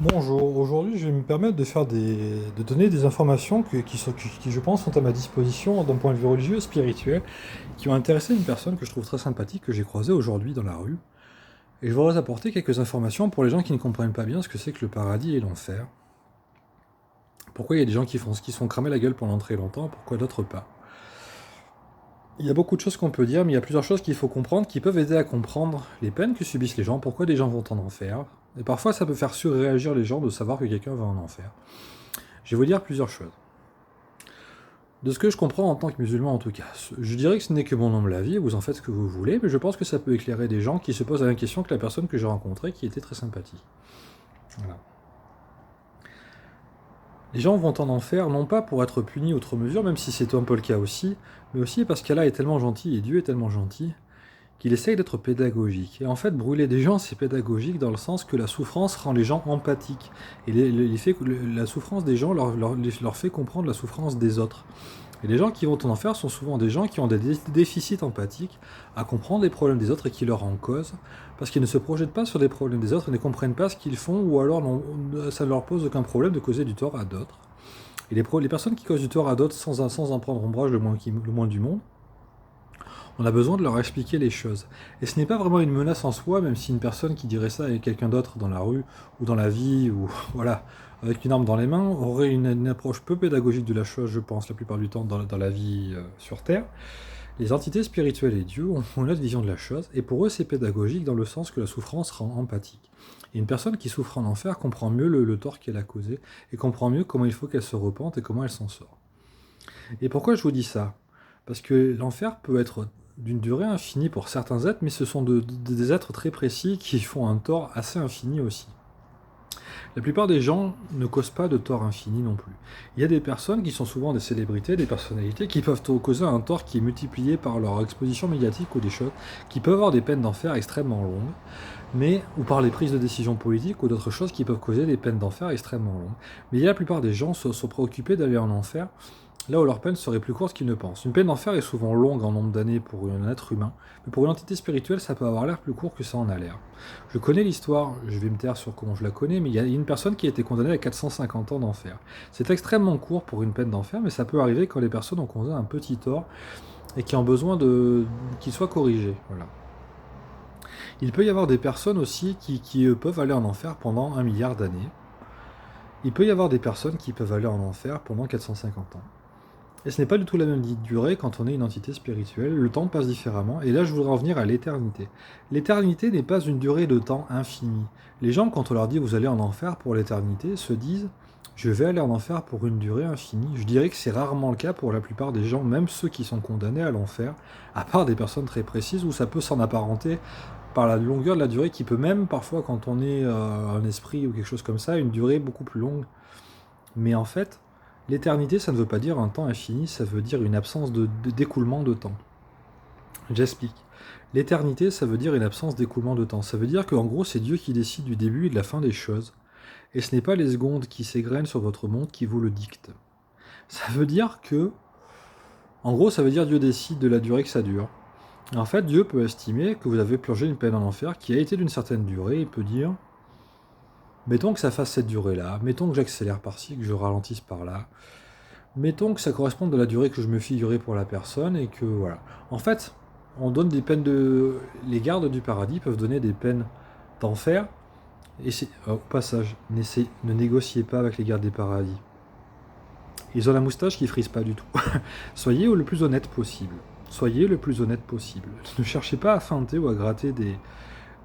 Bonjour, aujourd'hui je vais me permettre de donner des informations qui, je pense, sont à ma disposition d'un point de vue religieux et spirituel, qui ont intéressé une personne que je trouve très sympathique, que j'ai croisée aujourd'hui dans la rue. Et je voudrais apporter quelques informations pour les gens qui ne comprennent pas bien ce que c'est que le paradis et l'enfer. Pourquoi il y a des gens qui se font cramer la gueule pendant très longtemps, pourquoi d'autres pas. Il y a beaucoup de choses qu'on peut dire, mais il y a plusieurs choses qu'il faut comprendre qui peuvent aider à comprendre les peines que subissent les gens, pourquoi des gens vont en enfer. Et parfois ça peut faire surréagir les gens de savoir que quelqu'un va en enfer. Je vais vous dire plusieurs choses. De ce que je comprends en tant que musulman en tout cas, je dirais que ce n'est que mon humble avis, vous en faites ce que vous voulez, mais je pense que ça peut éclairer des gens qui se posent la même question que la personne que j'ai rencontrée qui était très sympathique. Voilà. Les gens vont en enfer non pas pour être punis outre mesure, même si c'est un peu le cas aussi, mais aussi parce qu'Allah est tellement gentil et Dieu est tellement gentil qu'il essaye d'être pédagogique. Et en fait, brûler des gens, c'est pédagogique dans le sens que la souffrance rend les gens empathiques. Et la souffrance des gens leur fait comprendre la souffrance des autres. Et les gens qui vont en enfer sont souvent des gens qui ont des déficits empathiques à comprendre les problèmes des autres et qui leur en causent, parce qu'ils ne se projettent pas sur les problèmes des autres et ne comprennent pas ce qu'ils font, ou alors ça ne leur pose aucun problème de causer du tort à d'autres. Et les personnes qui causent du tort à d'autres sans en prendre ombrage le moins du monde, on a besoin de leur expliquer les choses. Et ce n'est pas vraiment une menace en soi, même si une personne qui dirait ça avec quelqu'un d'autre dans la rue, ou dans la vie, ou voilà, avec une arme dans les mains, aurait une approche peu pédagogique de la chose, je pense, la plupart du temps dans la vie sur Terre. Les entités spirituelles et Dieu ont une autre vision de la chose, et pour eux c'est pédagogique dans le sens que la souffrance rend empathique. Et une personne qui souffre en enfer comprend mieux le tort qu'elle a causé, et comprend mieux comment il faut qu'elle se repente et comment elle s'en sort. Et pourquoi je vous dis ça? Parce que l'enfer peut être d'une durée infinie pour certains êtres, mais ce sont des êtres très précis qui font un tort assez infini aussi. La plupart des gens ne causent pas de tort infini non plus. Il y a des personnes qui sont souvent des célébrités, des personnalités, qui peuvent causer un tort qui est multiplié par leur exposition médiatique ou des choses, qui peuvent avoir des peines d'enfer extrêmement longues, ou par les prises de décision politiques ou d'autres choses qui peuvent causer des peines d'enfer extrêmement longues. Mais la plupart des gens sont préoccupés d'aller en enfer, là où leur peine serait plus courte qu'ils ne pensent. Une peine d'enfer est souvent longue en nombre d'années pour un être humain, mais pour une entité spirituelle, ça peut avoir l'air plus court que ça en a l'air. Je connais l'histoire, je vais me taire sur comment je la connais, mais il y a une personne qui a été condamnée à 450 ans d'enfer. C'est extrêmement court pour une peine d'enfer, mais ça peut arriver quand les personnes ont causé un petit tort et qui ont besoin qu'il soit corrigé. Voilà. Il peut y avoir des personnes aussi qui peuvent aller en enfer pendant 1 milliard d'années. Il peut y avoir des personnes qui peuvent aller en enfer pendant 450 ans. Et ce n'est pas du tout la même durée quand on est une entité spirituelle, le temps passe différemment, et là je voudrais en venir à l'éternité. L'éternité n'est pas une durée de temps infinie. Les gens, quand on leur dit vous allez en enfer pour l'éternité, se disent je vais aller en enfer pour une durée infinie. Je dirais que c'est rarement le cas pour la plupart des gens, même ceux qui sont condamnés à l'enfer, à part des personnes très précises où ça peut s'en apparenter par la longueur de la durée qui peut même parfois quand on est un esprit ou quelque chose comme ça, une durée beaucoup plus longue. Mais en fait, l'éternité, ça ne veut pas dire un temps infini, ça veut dire une absence d'écoulement de temps. J'explique. L'éternité, ça veut dire une absence d'écoulement de temps. Ça veut dire qu'en gros, c'est Dieu qui décide du début et de la fin des choses. Et ce n'est pas les secondes qui s'égrènent sur votre monde qui vous le dictent. Ça veut dire que, en gros, ça veut dire Dieu décide de la durée que ça dure. En fait, Dieu peut estimer que vous avez purgé une peine en enfer qui a été d'une certaine durée. Il peut dire, mettons que ça fasse cette durée-là, mettons que j'accélère par-ci, que je ralentisse par-là. Mettons que ça corresponde à la durée que je me figurais pour la personne et que voilà. En fait, on donne des peines de. Les gardes du paradis peuvent donner des peines d'enfer. Et au passage, ne négociez pas avec les gardes des paradis. Ils ont la moustache qui frise pas du tout. Soyez le plus honnête possible. Soyez le plus honnête possible. Ne cherchez pas à feinter ou à gratter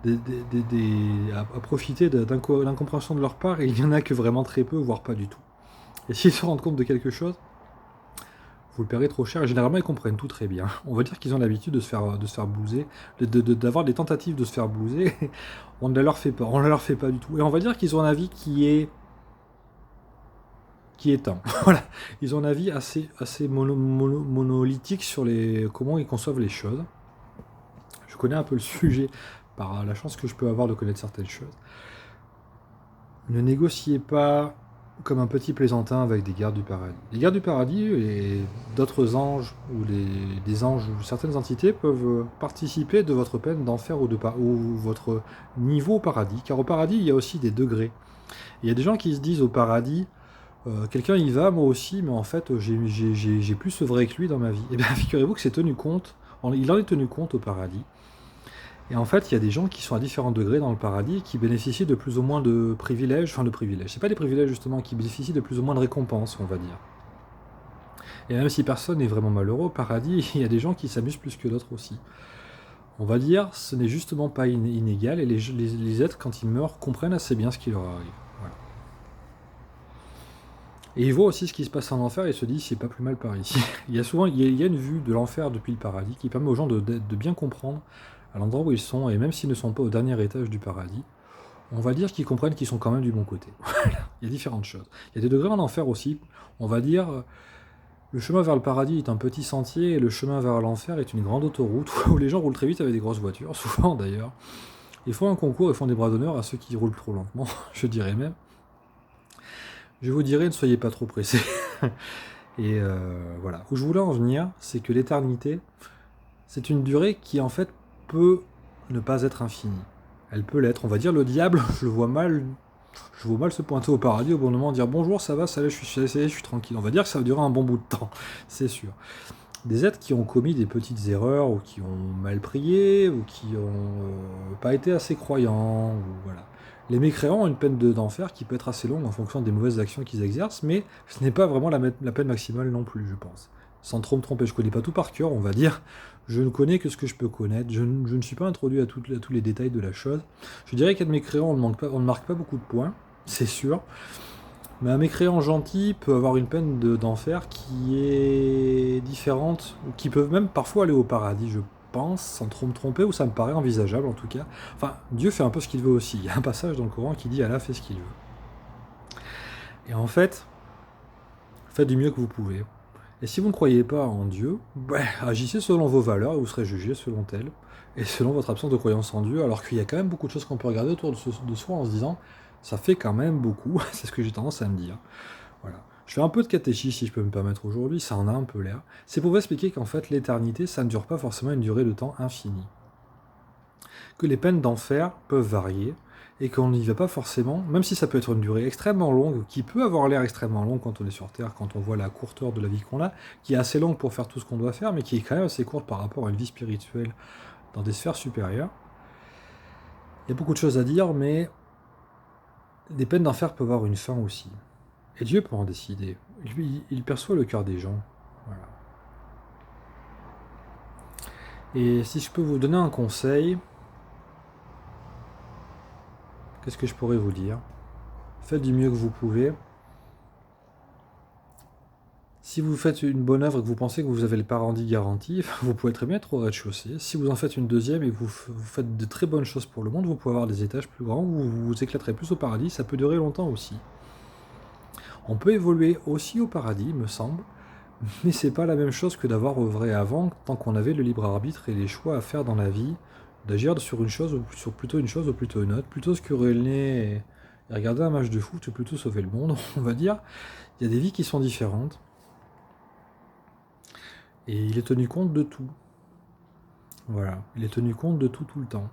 à profiter de l'incompréhension de leur part, et il y en a que vraiment très peu, voire pas du tout. Et s'ils se rendent compte de quelque chose, vous le paierez trop cher. Et généralement, ils comprennent tout très bien. On va dire qu'ils ont l'habitude de se faire blouser, d'avoir des tentatives de se faire blouser. On ne leur fait pas. On ne leur fait pas du tout. Et on va dire qu'ils ont un avis qui est un. Voilà. Ils ont un avis assez monolithique sur comment ils conçoivent les choses. Je connais un peu le sujet par la chance que je peux avoir de connaître certaines choses. Ne négociez pas comme un petit plaisantin avec des gardes du paradis. Les gardes du paradis et d'autres anges ou des anges ou certaines entités peuvent participer de votre peine d'enfer ou votre niveau au paradis. Car au paradis, il y a aussi des degrés. Il y a des gens qui se disent au paradis, quelqu'un y va, moi aussi, mais en fait, j'ai plus œuvré que lui dans ma vie. Et bien, figurez-vous que c'est tenu compte, il en est tenu compte au paradis. Et en fait, il y a des gens qui sont à différents degrés dans le paradis et qui bénéficient de plus ou moins de privilèges, enfin de privilèges, c'est pas des privilèges justement, qui bénéficient de plus ou moins de récompenses, on va dire. Et même si personne n'est vraiment malheureux au paradis, il y a des gens qui s'amusent plus que d'autres aussi. On va dire, ce n'est justement pas inégal, et les êtres, quand ils meurent, comprennent assez bien ce qui leur arrive. Voilà. Et ils voient aussi ce qui se passe en enfer et se disent, c'est pas plus mal par ici. Il y a souvent il y a une vue de l'enfer depuis le paradis qui permet aux gens de bien comprendre à l'endroit où ils sont, et même s'ils ne sont pas au dernier étage du paradis, on va dire qu'ils comprennent qu'ils sont quand même du bon côté. Il y a différentes choses. Il y a des degrés en enfer aussi. On va dire, le chemin vers le paradis est un petit sentier, et le chemin vers l'enfer est une grande autoroute où les gens roulent très vite avec des grosses voitures, souvent d'ailleurs. Ils font un concours et font des bras d'honneur à ceux qui roulent trop lentement, je dirais même. Je vous dirais, ne soyez pas trop pressés. Et voilà. Où je voulais en venir, c'est que l'éternité, c'est une durée qui en fait peut ne pas être infinie. Elle peut l'être. On va dire le diable, je le vois mal. Je vois mal se pointer au paradis au bon moment, dire bonjour, ça va, ça va, je suis tranquille. On va dire que ça va durer un bon bout de temps, c'est sûr. Des êtres qui ont commis des petites erreurs, ou qui ont mal prié, ou qui ont pas été assez croyants, ou voilà. Les mécréants ont une peine d'enfer qui peut être assez longue en fonction des mauvaises actions qu'ils exercent, mais ce n'est pas vraiment la peine maximale non plus, je pense. Sans trop me tromper, je connais pas tout par cœur, on va dire. Je ne connais que ce que je peux connaître. Je ne suis pas introduit à tous les détails de la chose. Je dirais qu'à de mécréants, on ne marque pas beaucoup de points, c'est sûr. Mais un mécréant gentil peut avoir une peine d'enfer qui est différente, ou qui peut même parfois aller au paradis, je pense, sans trop me tromper, ou ça me paraît envisageable en tout cas. Enfin, Dieu fait un peu ce qu'il veut aussi. Il y a un passage dans le Coran qui dit Allah fait ce qu'il veut. Et en fait, faites du mieux que vous pouvez. Et si vous ne croyez pas en Dieu, agissez selon vos valeurs et vous serez jugé selon elles, et selon votre absence de croyance en Dieu, alors qu'il y a quand même beaucoup de choses qu'on peut regarder autour de soi en se disant, ça fait quand même beaucoup, c'est ce que j'ai tendance à me dire. Voilà. Je fais un peu de catéchisme, si je peux me permettre aujourd'hui, ça en a un peu l'air. C'est pour vous expliquer qu'en fait, l'éternité, ça ne dure pas forcément une durée de temps infinie. Que les peines d'enfer peuvent varier, et qu'on n'y va pas forcément, même si ça peut être une durée extrêmement longue, qui peut avoir l'air extrêmement longue quand on est sur Terre, quand on voit la courteur de la vie qu'on a, qui est assez longue pour faire tout ce qu'on doit faire, mais qui est quand même assez courte par rapport à une vie spirituelle dans des sphères supérieures. Il y a beaucoup de choses à dire, mais les peines d'enfer peuvent avoir une fin aussi. Et Dieu peut en décider. Lui, il perçoit le cœur des gens. Voilà. Et si je peux vous donner un conseil, qu'est-ce que je pourrais vous dire? Faites du mieux que vous pouvez. Si vous faites une bonne œuvre et que vous pensez que vous avez le paradis garanti, vous pouvez très bien être au rez-de-chaussée. Si vous en faites une deuxième et que vous faites de très bonnes choses pour le monde, vous pouvez avoir des étages plus grands, où vous vous éclaterez plus au paradis, ça peut durer longtemps aussi. On peut évoluer aussi au paradis, me semble, mais c'est pas la même chose que d'avoir œuvré avant, tant qu'on avait le libre arbitre et les choix à faire dans la vie, d'agir sur une chose, ou sur plutôt une chose ou plutôt une autre, plutôt se quereller et regarder un match de foot, ou plutôt sauver le monde, on va dire. Il y a des vies qui sont différentes. Et il est tenu compte de tout. Voilà, il est tenu compte de tout le temps.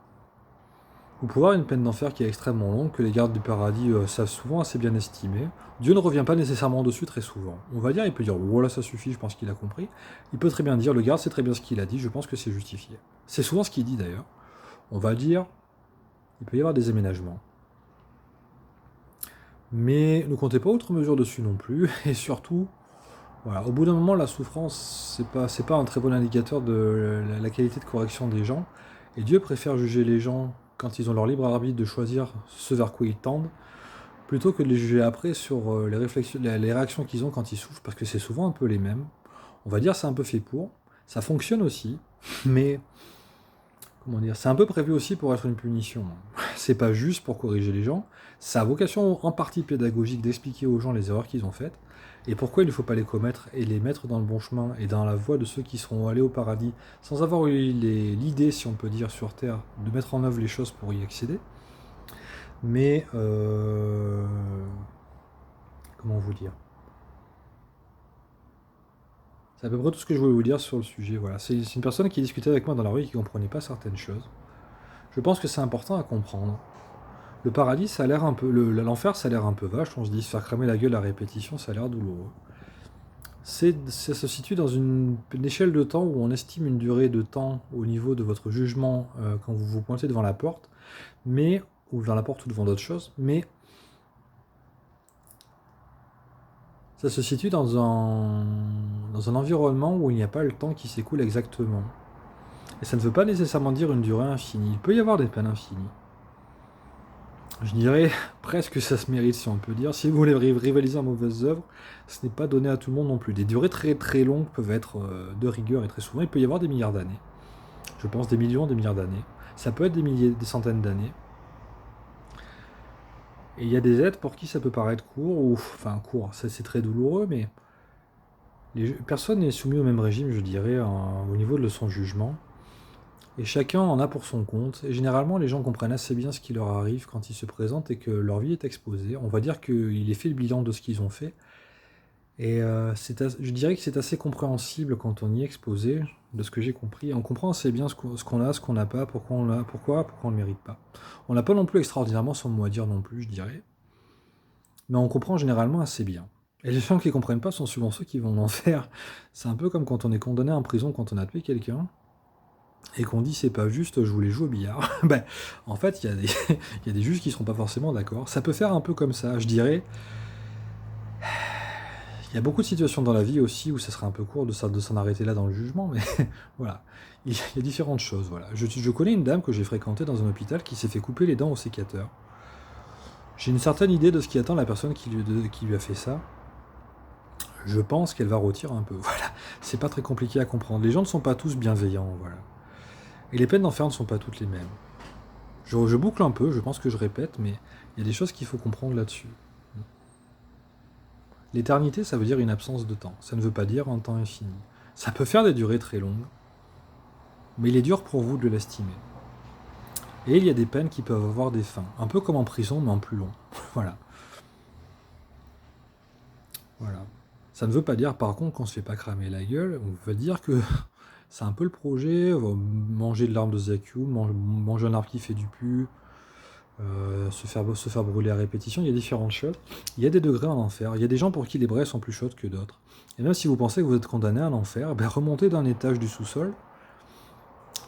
Vous pouvez avoir une peine d'enfer qui est extrêmement longue, que les gardes du paradis savent souvent assez bien estimer. Dieu ne revient pas nécessairement dessus très souvent. On va dire, il peut dire, voilà, ça suffit, je pense qu'il a compris. Il peut très bien dire, le garde sait très bien ce qu'il a dit, je pense que c'est justifié. C'est souvent ce qu'il dit d'ailleurs. On va dire, il peut y avoir des aménagements. Mais ne comptez pas outre mesure dessus non plus, et surtout, voilà, au bout d'un moment, la souffrance, c'est pas un très bon indicateur de la qualité de correction des gens. Et Dieu préfère juger les gens quand ils ont leur libre arbitre de choisir ce vers quoi ils tendent, plutôt que de les juger après sur les réactions qu'ils ont quand ils souffrent, parce que c'est souvent un peu les mêmes. On va dire c'est un peu fait pour. Ça fonctionne aussi, mais comment dire, c'est un peu prévu aussi pour être une punition. C'est pas juste pour corriger les gens. Ça a vocation en partie pédagogique d'expliquer aux gens les erreurs qu'ils ont faites et pourquoi il ne faut pas les commettre et les mettre dans le bon chemin et dans la voie de ceux qui seront allés au paradis sans avoir eu l'idée, si on peut dire, sur Terre, de mettre en œuvre les choses pour y accéder. Mais, comment vous dire? C'est à peu près tout ce que je voulais vous dire sur le sujet. Voilà. C'est une personne qui discutait avec moi dans la rue et qui ne comprenait pas certaines choses. Je pense que c'est important à comprendre. Le paradis, ça a l'air un peu... L'enfer, ça a l'air un peu vache. On se dit se faire cramer la gueule à répétition, ça a l'air douloureux. Ça se situe dans une échelle de temps où on estime une durée de temps au niveau de votre jugement quand vous vous pointez devant la porte, ou devant la porte ou devant d'autres choses, mais ça se situe dans un environnement où il n'y a pas le temps qui s'écoule exactement. Et ça ne veut pas nécessairement dire une durée infinie. Il peut y avoir des peines infinies. Je dirais presque que ça se mérite, si on peut dire. Si vous voulez rivaliser en mauvaises œuvres, ce n'est pas donné à tout le monde non plus. Des durées très très longues peuvent être de rigueur et très souvent, il peut y avoir des milliards d'années. Je pense des millions, des milliards d'années. Ça peut être des milliers, des centaines d'années. Et il y a des êtres pour qui ça peut paraître court, ou enfin court, ça c'est très douloureux, mais personne n'est soumis au même régime, je dirais, au niveau de son jugement. Et chacun en a pour son compte. Et généralement, les gens comprennent assez bien ce qui leur arrive quand ils se présentent et que leur vie est exposée. On va dire qu'il est fait le bilan de ce qu'ils ont fait. Et je dirais que c'est assez compréhensible quand on y est exposé, de ce que j'ai compris. On comprend assez bien ce qu'on a, ce qu'on n'a pas, pourquoi on ne le mérite pas. On n'a pas non plus extraordinairement son mot à dire non plus, je dirais. Mais on comprend généralement assez bien. Et les gens qui ne comprennent pas sont souvent ceux qui vont en enfer. C'est un peu comme quand on est condamné en prison quand on a tué quelqu'un. Et qu'on dit c'est pas juste, je voulais jouer au billard. Ben, en fait, il y a des juges qui seront pas forcément d'accord. Ça peut faire un peu comme ça, je dirais. Il y a beaucoup de situations dans la vie aussi où ça serait un peu court de s'en arrêter là dans le jugement, mais voilà. Il y a différentes choses, voilà. Je connais une dame que j'ai fréquentée dans un hôpital qui s'est fait couper les dents au sécateur. J'ai une certaine idée de ce qui attend la personne qui lui a fait ça. Je pense qu'elle va rôtir un peu, voilà. C'est pas très compliqué à comprendre. Les gens ne sont pas tous bienveillants, voilà. Et les peines d'enfer ne sont pas toutes les mêmes. Je boucle un peu, je pense que je répète, mais il y a des choses qu'il faut comprendre là-dessus. L'éternité, ça veut dire une absence de temps. Ça ne veut pas dire un temps infini. Ça peut faire des durées très longues, mais il est dur pour vous de l'estimer. Et il y a des peines qui peuvent avoir des fins. Un peu comme en prison, mais en plus long. Voilà. Voilà. Ça ne veut pas dire, par contre, qu'on se fait pas cramer la gueule. On veut dire que c'est un peu le projet. Manger de l'arbre de Zaku, manger un arbre qui fait du pu, se faire brûler à répétition. Il y a différentes choses. Il y a des degrés en enfer. Il y a des gens pour qui les braises sont plus chaudes que d'autres. Et même si vous pensez que vous êtes condamné à l'enfer, ben remontez d'un étage du sous-sol.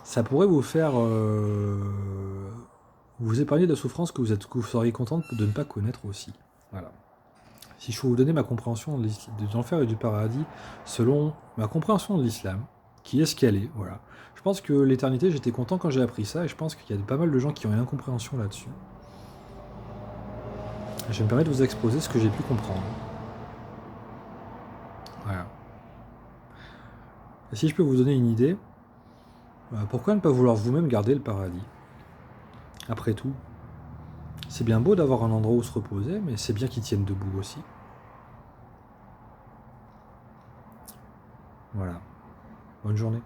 Ça pourrait vous faire vous épargner de la souffrance que vous seriez content de ne pas connaître aussi. Voilà. Si je peux vous donner ma compréhension de l'enfer et du paradis selon ma compréhension de l'islam, qui est ce qu'elle est, voilà. Je pense que l'éternité, j'étais content quand j'ai appris ça, et je pense qu'il y a pas mal de gens qui ont une incompréhension là-dessus. Je vais me permettre de vous exposer ce que j'ai pu comprendre. Voilà. Et si je peux vous donner une idée, pourquoi ne pas vouloir vous-même garder le paradis? Après tout, c'est bien beau d'avoir un endroit où se reposer, mais c'est bien qu'il tienne debout aussi. Voilà. Bonne journée.